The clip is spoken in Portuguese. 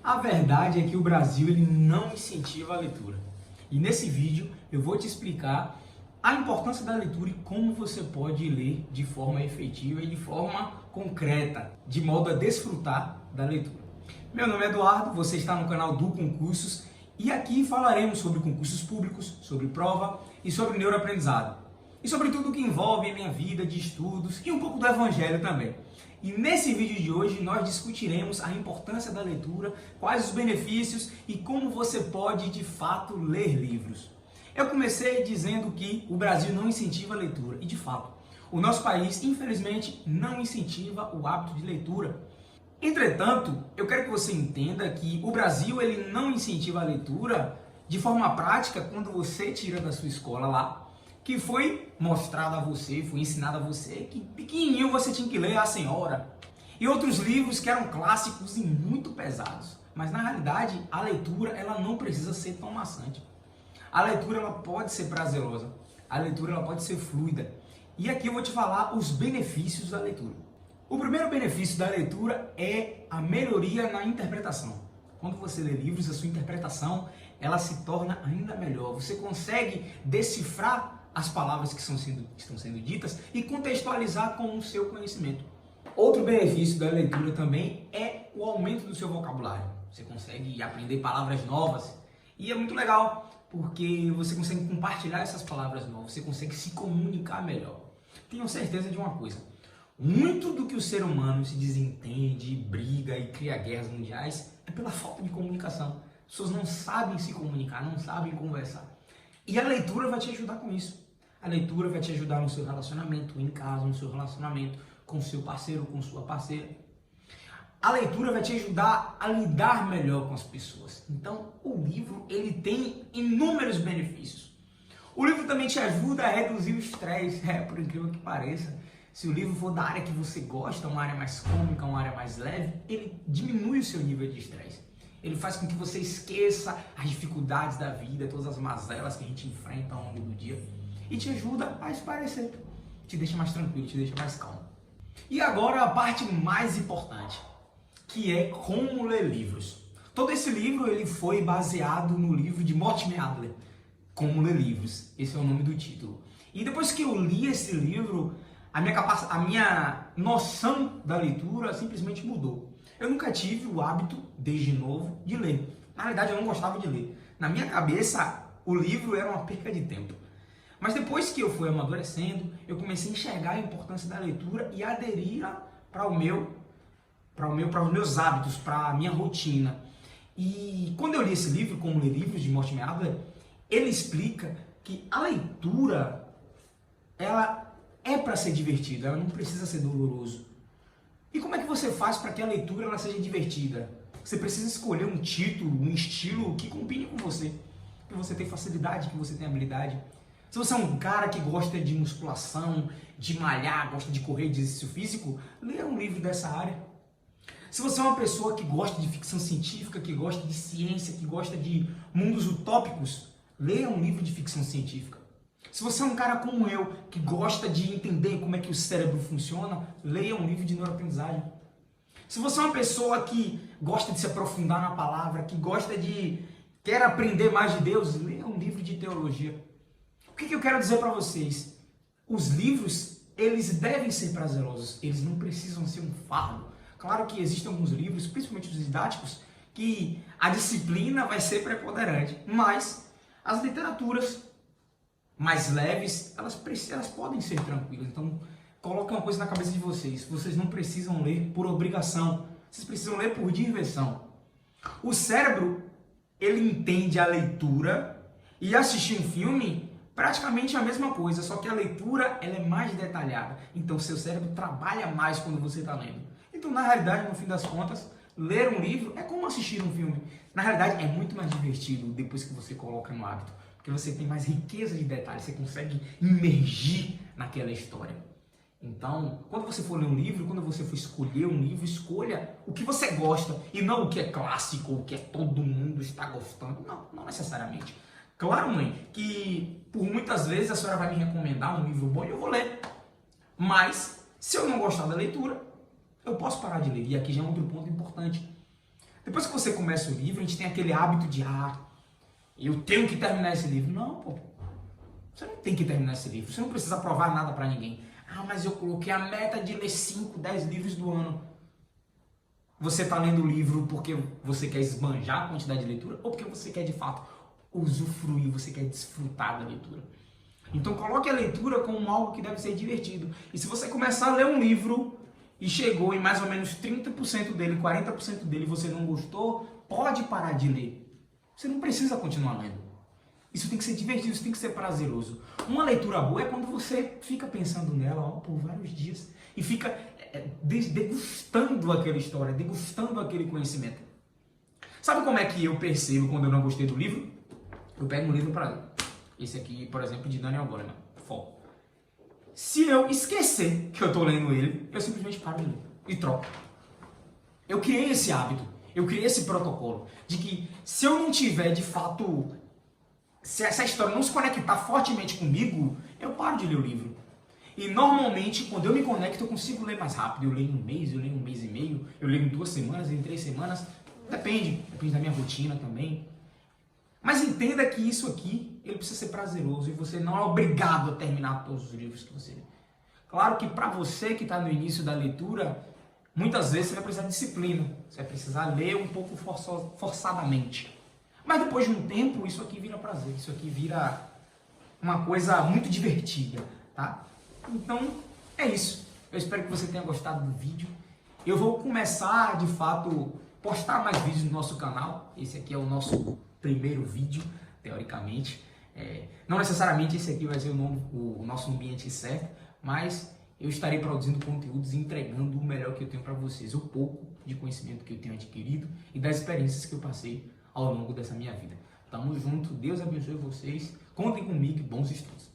A verdade é que o Brasil ele não incentiva a leitura. E nesse vídeo eu vou te explicar a importância da leitura e como você pode ler de forma efetiva e de forma concreta, de modo a desfrutar da leitura. Meu nome é Eduardo, você está no canal do Concursos e aqui falaremos sobre concursos públicos, sobre prova e sobre neuroaprendizado. E sobre tudo que envolve a minha vida de estudos e um pouco do evangelho também. E nesse vídeo de hoje nós discutiremos a importância da leitura, quais os benefícios e como você pode de fato ler livros. Eu comecei dizendo que o Brasil não incentiva a leitura e de fato, o nosso país infelizmente não incentiva o hábito de leitura. Entretanto, eu quero que você entenda que o Brasil ele não incentiva a leitura de forma prática quando você tira da sua escola lá, que foi mostrado a você, foi ensinado a você que pequenininho você tinha que ler A Senhora e outros livros que eram clássicos e muito pesados. Mas na realidade, a leitura ela não precisa ser tão maçante. A leitura ela pode ser prazerosa, a leitura ela pode ser fluida. E aqui eu vou te falar os benefícios da leitura. O primeiro benefício da leitura é a melhoria na interpretação. Quando você lê livros, a sua interpretação ela se torna ainda melhor. Você consegue decifrar as palavras que estão sendo ditas e contextualizar com o seu conhecimento. Outro benefício da leitura também é o aumento do seu vocabulário. Você consegue aprender palavras novas e é muito legal porque você consegue compartilhar essas palavras novas, você consegue se comunicar melhor. Tenho certeza de uma coisa, muito do que o ser humano se desentende, briga e cria guerras mundiais é pela falta de comunicação. As pessoas não sabem se comunicar, não sabem conversar. E a leitura vai te ajudar com isso. A leitura vai te ajudar no seu relacionamento em casa, no seu relacionamento com seu parceiro, com sua parceira. A leitura vai te ajudar a lidar melhor com as pessoas. Então, o livro ele tem inúmeros benefícios. O livro também te ajuda a reduzir o estresse, por incrível que pareça. Se o livro for da área que você gosta, uma área mais cômica, uma área mais leve, ele diminui o seu nível de estresse. Ele faz com que você esqueça as dificuldades da vida, todas as mazelas que a gente enfrenta ao longo do dia e te ajuda a espairecer, te deixa mais tranquilo, te deixa mais calmo. E agora a parte mais importante, que é como ler livros. Todo esse livro ele foi baseado no livro de Mortimer Adler, Como Ler Livros. Esse é o nome do título. E depois que eu li esse livro, a minha noção da leitura simplesmente mudou. Eu nunca tive o hábito, desde novo, de ler. Na verdade, eu não gostava de ler. Na minha cabeça, o livro era uma perca de tempo. Mas depois que eu fui amadurecendo, eu comecei a enxergar a importância da leitura e aderir para os meus hábitos, para a minha rotina. E quando eu li esse livro, Como Ler Livros, de Mortimer Adler, ele explica que a leitura, ela é para ser divertida, ela não precisa ser doloroso. E como é que você faz para que a leitura ela seja divertida? Você precisa escolher um título, um estilo que combine com você. Que você tem facilidade, que você tem habilidade. Se você é um cara que gosta de musculação, de malhar, gosta de correr, de exercício físico, leia um livro dessa área. Se você é uma pessoa que gosta de ficção científica, que gosta de ciência, que gosta de mundos utópicos, leia um livro de ficção científica. Se você é um cara como eu, que gosta de entender como é que o cérebro funciona, leia um livro de neuroaprendizagem. Se você é uma pessoa que gosta de se aprofundar na palavra, que quer aprender mais de Deus, leia um livro de teologia. O que eu quero dizer para vocês? Os livros, eles devem ser prazerosos, eles não precisam ser um fardo. Claro que existem alguns livros, principalmente os didáticos, que a disciplina vai ser preponderante, mas as literaturas mais leves, elas podem ser tranquilas. Então, coloque uma coisa na cabeça de vocês. Vocês não precisam ler por obrigação. Vocês precisam ler por diversão. O cérebro, ele entende a leitura e assistir um filme praticamente a mesma coisa, só que a leitura ela é mais detalhada. Então, seu cérebro trabalha mais quando você está lendo. Então, na realidade, no fim das contas, ler um livro é como assistir um filme. Na realidade, é muito mais divertido depois que você coloca no hábito. Porque você tem mais riqueza de detalhes, você consegue imergir naquela história. Então, quando você for ler um livro, quando você for escolher um livro, escolha o que você gosta e não o que é clássico, o que é todo mundo está gostando. Não necessariamente. Claro, mãe, que por muitas vezes a senhora vai me recomendar um livro bom e eu vou ler. Mas, se eu não gostar da leitura, eu posso parar de ler. E aqui já é outro ponto importante. Depois que você começa o livro, a gente tem aquele hábito de, eu tenho que terminar esse livro. Não, pô. Você não tem que terminar esse livro. Você não precisa provar nada pra ninguém. Mas eu coloquei a meta de ler 5, 10 livros do ano. Você está lendo o livro porque você quer esbanjar a quantidade de leitura ou porque você quer de fato usufruir, você quer desfrutar da leitura? Então coloque a leitura como algo que deve ser divertido. E se você começar a ler um livro e chegou em mais ou menos 30% dele, 40% dele, você não gostou, pode parar de ler. Você não precisa continuar lendo. Isso tem que ser divertido, isso tem que ser prazeroso. Uma leitura boa é quando você fica pensando nela por vários dias e fica degustando aquela história, degustando aquele conhecimento. Sabe como é que eu percebo quando eu não gostei do livro? Eu pego um livro para ler. Esse aqui, por exemplo, de Daniel Goleman, Foco. Se eu esquecer que eu estou lendo ele, eu simplesmente paro de ler e troco. Eu criei esse hábito, eu criei esse protocolo de que se eu não tiver de fato, se essa história não se conectar fortemente comigo, eu paro de ler o livro. E normalmente, quando eu me conecto, eu consigo ler mais rápido. Eu leio em um mês, eu leio em um mês e meio, eu leio em 2 semanas, em 3 semanas. Depende da minha rotina também. Mas entenda que isso aqui, ele precisa ser prazeroso e você não é obrigado a terminar todos os livros que você lê. Claro que para você que está no início da leitura, muitas vezes você vai precisar de disciplina. Você vai precisar ler um pouco forçadamente. Mas depois de um tempo, isso aqui vira prazer, isso aqui vira uma coisa muito divertida, tá? Então, é isso. Eu espero que você tenha gostado do vídeo. Eu vou começar, de fato, postar mais vídeos no nosso canal. Esse aqui é o nosso primeiro vídeo, teoricamente. Não necessariamente esse aqui vai ser o nosso ambiente certo, mas eu estarei produzindo conteúdos e entregando o melhor que eu tenho para vocês, o pouco de conhecimento que eu tenho adquirido e das experiências que eu passei ao longo dessa minha vida. Tamo junto, Deus abençoe vocês, contem comigo, bons estudos.